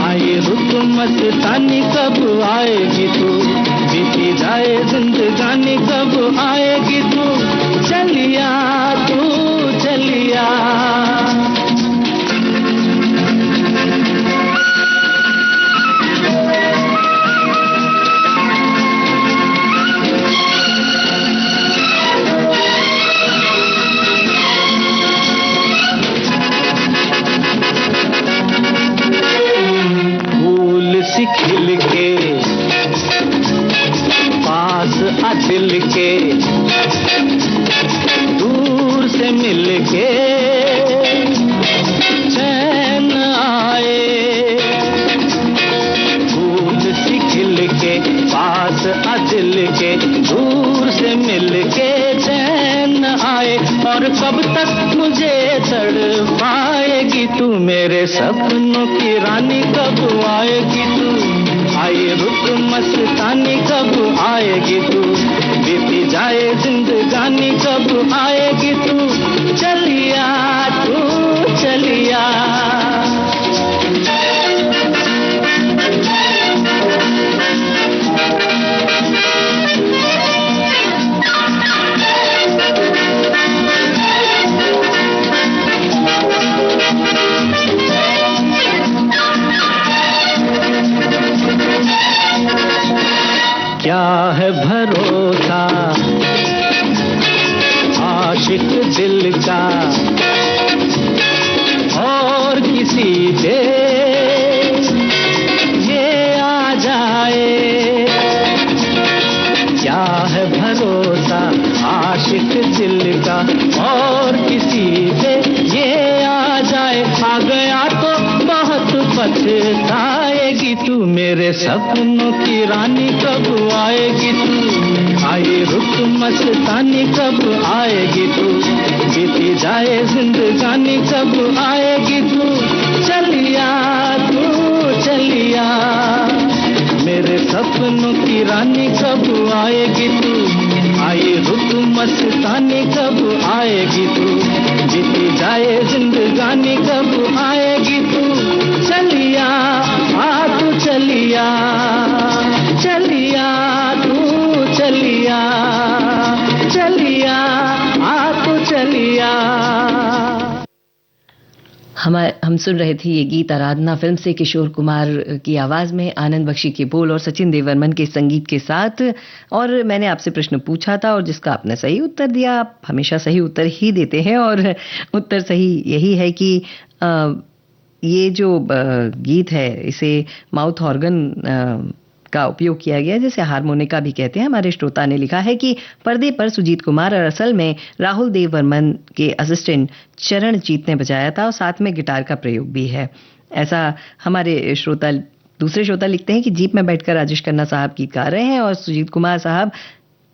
आए रुत मस्तानी कब आएगी तू, बीती जाए जिंदगानी कब आएगी तू। चलिया तू चलिया, सी खिल के पास आ दिल के, दूर से मिल के चैन आए। फूल सी खिल के पास आ दिल के, दूर से मिल के चैन आए। और कब तक मुझे तड़पाएगी तू, मेरे सपनों की रानी कब आएगी तू। आए रुत मस्तानी कब आएगी तू, बीती जाए जिंदगानी कब आएगी तू। चलिया तू चलिया, क्या है भरोसा आशिक दिल का और किसी पे ये आ जाए। क्या है भरोसा आशिक दिल का और किसी पे ये आ जाए। आ गया तो बहुत पछताएगी तू, मेरे सपनों की रानी कब आएगी तू। आए रुत मस्तानी कब आएगी तू, बीती जाए जिंदगानी कब आएगी तू। चलिया तू चलिया, मेरे सपनों की रानी कब आएगी तू। आए रुत मस्तानी कब आएगी तू, बीती जाए जिंदगानी कब आएगी तू। चलिया आ तू चलिया, चलिया तू चलिया, चलिया आ तू चलिया। हम सुन रहे थे ये गीत आराधना फिल्म से, किशोर कुमार की आवाज में, आनंद बख्शी के बोल और सचिन देवर्मन के संगीत के साथ। और मैंने आपसे प्रश्न पूछा था और जिसका आपने सही उत्तर दिया। आप हमेशा सही उत्तर ही देते हैं और उत्तर सही यही है कि ये जो गीत है इसे माउथ ऑर्गन का उपयोग किया गया, जैसे हारमोनिका भी कहते हैं। हमारे श्रोता ने लिखा है कि पर्दे पर सुजीत कुमार और असल में राहुल देव वर्मन के असिस्टेंट चरणजीत ने बजाया था और साथ में गिटार का प्रयोग भी है। ऐसा हमारे श्रोता दूसरे श्रोता लिखते हैं कि जीप में बैठकर राजेश खन्ना साहब गीत गा रहे हैं और सुजीत कुमार साहब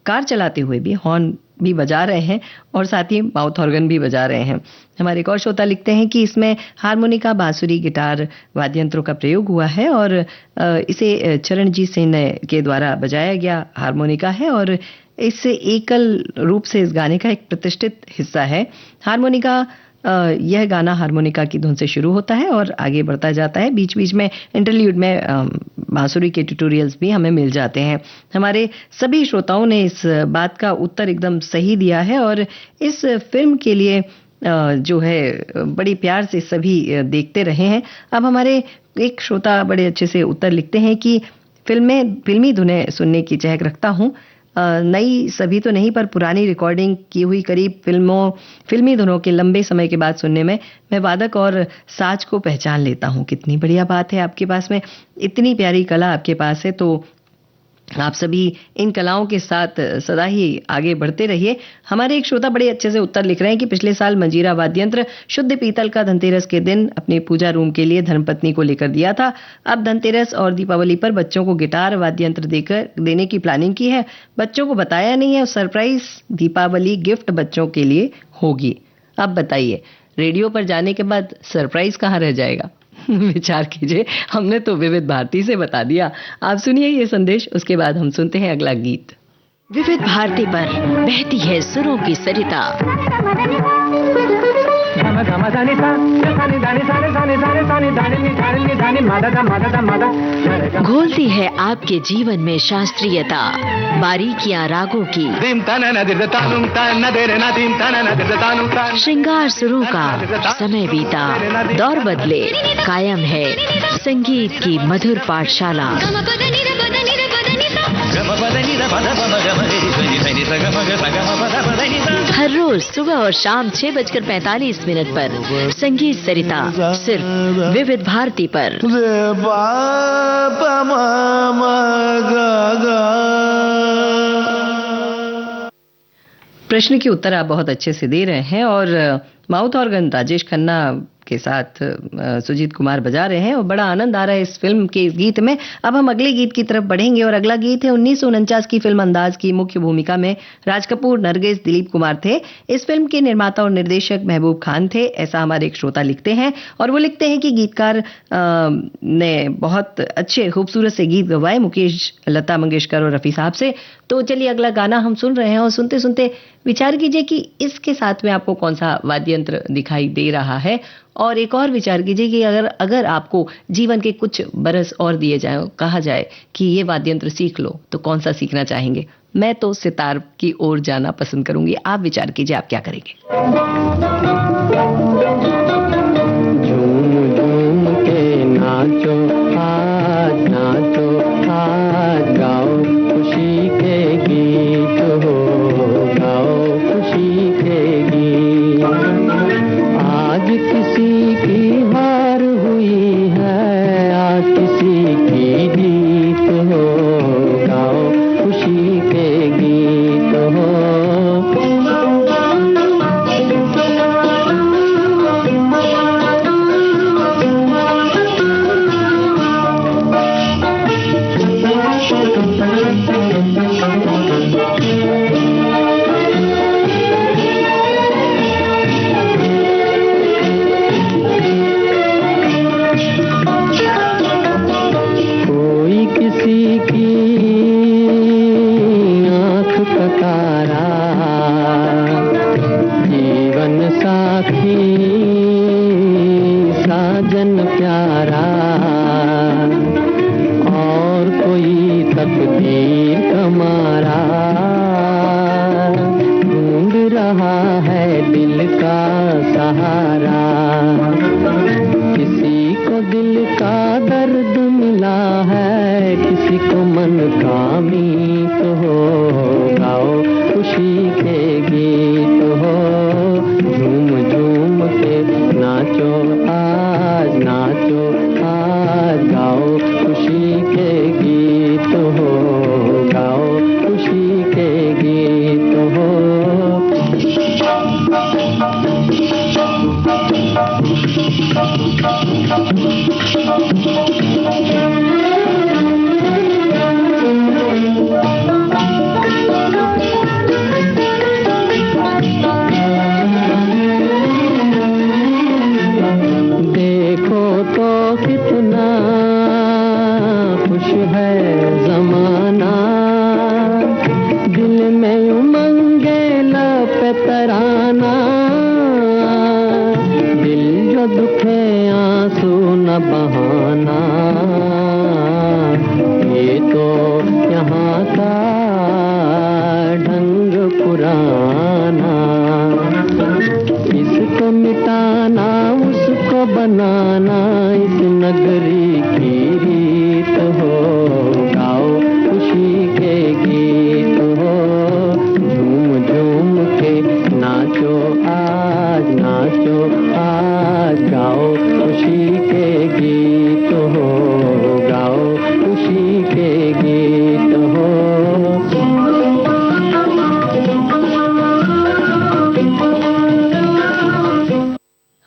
कार चलाते हुए भी हॉर्न भी बजा रहे हैं और साथ ही माउथ ऑर्गन भी बजा रहे हैं। हमारे एक और श्रोता लिखते हैं कि इसमें हारमोनिका, बांसुरी, गिटार वाद्य यंत्रों का प्रयोग हुआ है और इसे चरणजीत सिंह के द्वारा बजाया गया हारमोनिका है और इससे एकल रूप से इस गाने का एक प्रतिष्ठित हिस्सा है। हारमोनिका यह गाना हारमोनिका की धुन से शुरू होता है और आगे बढ़ता जाता है। बीच बीच में इंटरल्यूड में बांसुरी के ट्यूटोरियल्स भी हमें मिल जाते हैं। हमारे सभी श्रोताओं ने इस बात का उत्तर एकदम सही दिया है और इस फिल्म के लिए जो है बड़ी प्यार से सभी देखते रहे हैं। अब हमारे एक श्रोता बड़े अच्छे से उत्तर लिखते हैं कि फिल्मी धुनें सुनने की चाहत रखता हूँ, नई सभी तो नहीं पर पुरानी रिकॉर्डिंग की हुई करीब फिल्मी धुनों के लंबे समय के बाद सुनने में मैं वादक और साज को पहचान लेता हूँ। कितनी बढ़िया बात है, आपके पास में इतनी प्यारी कला आपके पास है तो आप सभी इन कलाओं के साथ सदा ही आगे बढ़ते रहिए। हमारे एक श्रोता बड़े अच्छे से उत्तर लिख रहे हैं कि पिछले साल मंजीरा वाद्य यंत्र शुद्ध पीतल का धनतेरस के दिन अपने पूजा रूम के लिए धर्मपत्नी को लेकर दिया था। अब धनतेरस और दीपावली पर बच्चों को गिटार वाद्य यंत्र देने की प्लानिंग की है। बच्चों को बताया नहीं है और सरप्राइज दीपावली गिफ्ट बच्चों के लिए होगी। अब बताइए, रेडियो पर जाने के बाद सरप्राइज कहाँ रह जाएगा? विचार कीजिए। हमने तो विविध भारती से बता दिया। आप सुनिए ये संदेश, उसके बाद हम सुनते हैं अगला गीत। विविध भारती पर बहती है सुरों की सरिता। घोलती है आपके जीवन में शास्त्रीयता, बारीकियां रागों की, श्रृंगार सुरों का। समय बीता, दौर बदले, कायम है संगीत की मधुर पाठशाला। हर रोज सुबह और शाम 6:45 पर संगीत सरिता, सिर्फ विविध भारती पर। प्रश्न के उत्तर आप बहुत अच्छे से दे रहे हैं और माउथ ऑर्गन राजेश खन्ना के साथ सुजीत कुमार बजा रहे हैं और बड़ा आनंद आ रहा है इस फिल्म के इस गीत में। अब हम अगले गीत की तरफ बढ़ेंगे और अगला गीत है 1949 की फिल्म अंदाज की मुख्य भूमिका में राज कपूर, नरगिस, दिलीप कुमार थे। इस फिल्म के निर्माता और निर्देशक महबूब खान थे, ऐसा हमारे एक श्रोता लिखते हैं। और वो लिखते हैं कि गीतकार ने बहुत अच्छे खूबसूरत से गीत गवाए मुकेश, लता मंगेशकर और रफी साहब से। तो चलिए अगला गाना हम सुन रहे हैं और सुनते सुनते विचार कीजिए कि इसके साथ में आपको कौन सा वाद्य यंत्र दिखाई दे रहा है। और एक और विचार कीजिए कि अगर आपको जीवन के कुछ बरस और दिए जाए, कहा जाए कि ये वाद्य यंत्र सीख लो, तो कौन सा सीखना चाहेंगे? मैं तो सितार की ओर जाना पसंद करूंगी। आप विचार कीजिए, आप क्या करेंगे? झूम झूम के नाचो आज, नाचो आज, गाओ खुशी के गीत हो, गाओ खुशी के गीत। आज किसी की हार हुई है, आज किसी की जीत हो, गाओ खुशी के गीत हो।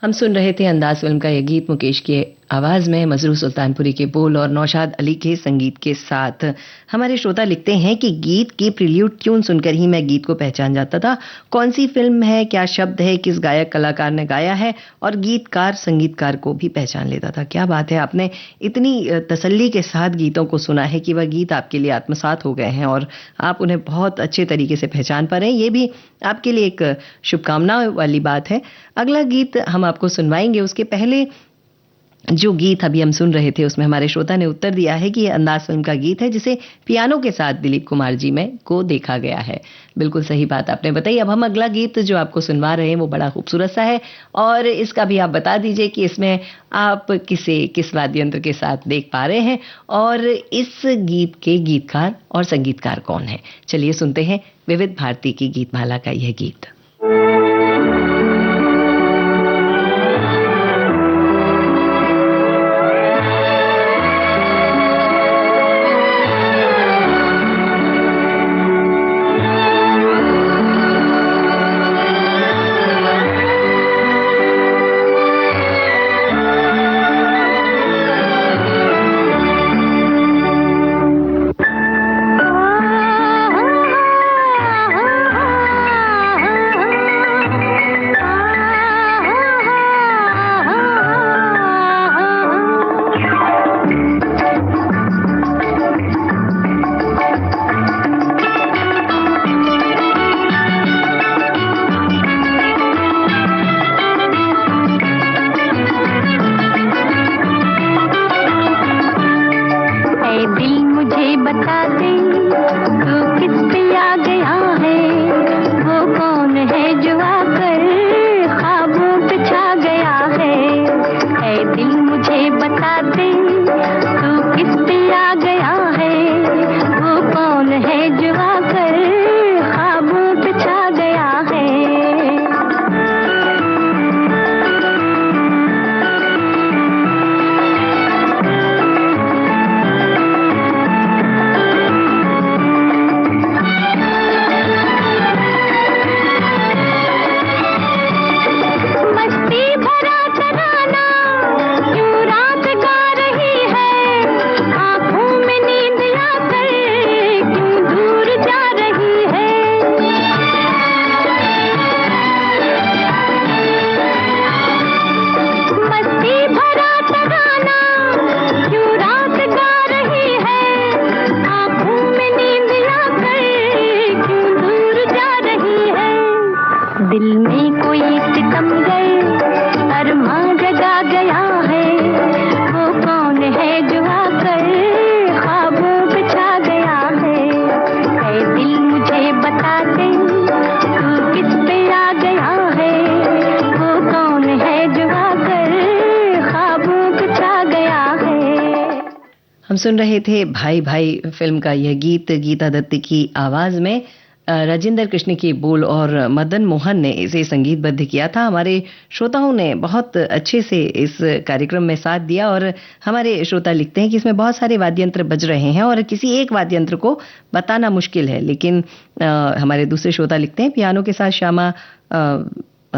हम सुन रहे थे अंदाज फिल्म का यह गीत मुकेश के आवाज में, मजरू सुल्तानपुरी के बोल और नौशाद अली के संगीत के साथ। हमारे श्रोता लिखते हैं कि गीत की प्रील्यूड ट्यून सुनकर ही मैं गीत को पहचान जाता था, कौन सी फिल्म है, क्या शब्द है, किस गायक कलाकार ने गाया है, और गीतकार संगीतकार को भी पहचान लेता था। क्या बात है, आपने इतनी तसल्ली के साथ गीतों को सुना है कि वह गीत आपके लिए आत्मसात हो गए हैं और आप उन्हें बहुत अच्छे तरीके से पहचान पा रहे हैं। ये भी आपके लिए एक शुभकामना वाली बात है। अगला गीत हम आपको सुनवाएंगे, उसके पहले जो गीत अभी हम सुन रहे थे उसमें हमारे श्रोता ने उत्तर दिया है कि ये अंदाज फिल्म का गीत है जिसे पियानो के साथ दिलीप कुमार जी में को देखा गया है। बिल्कुल सही बात आपने बताई। अब हम अगला गीत जो आपको सुनवा रहे हैं वो बड़ा खूबसूरत सा है और इसका भी आप बता दीजिए कि इसमें आप किसे किस वाद्य यंत्र के साथ देख पा रहे हैं और इस गीत के गीतकार और संगीतकार कौन है। चलिए सुनते हैं विविध भारती की गीतमाला का यह गीत। हम सुन रहे थे भाई भाई फिल्म का यह गीत गीता दत्त की आवाज में, राजेंद्र कृष्ण के बोल और मदन मोहन ने इसे संगीतबद्ध किया था। हमारे श्रोताओं ने बहुत अच्छे से इस कार्यक्रम में साथ दिया और हमारे श्रोता लिखते हैं कि इसमें बहुत सारे वाद्य यंत्र बज रहे हैं और किसी एक वाद्य यंत्र को बताना मुश्किल है, लेकिन हमारे दूसरे श्रोता लिखते हैं पियानो के साथ श्यामा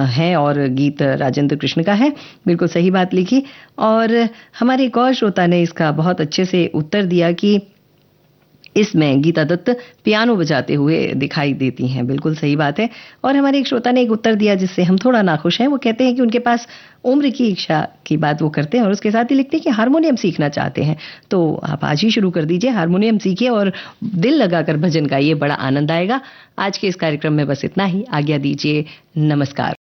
है और गीत राजेंद्र कृष्ण का है। बिल्कुल सही बात लिखी। और हमारे एक और श्रोता ने इसका बहुत अच्छे से उत्तर दिया कि इसमें गीता दत्त पियानो बजाते हुए दिखाई देती हैं। बिल्कुल सही बात है। और हमारे एक श्रोता ने एक उत्तर दिया जिससे हम थोड़ा नाखुश हैं। वो कहते हैं कि उनके पास उम्र की इच्छा की बात वो करते हैं और उसके साथ ही लिखते हैं कि हारमोनियम सीखना चाहते हैं। तो आप आज ही शुरू कर दीजिए, हारमोनियम सीखिए और दिल लगाकर भजन गाइए, बड़ा आनंद आएगा। आज के इस कार्यक्रम में बस इतना ही। आज्ञा दीजिए, नमस्कार।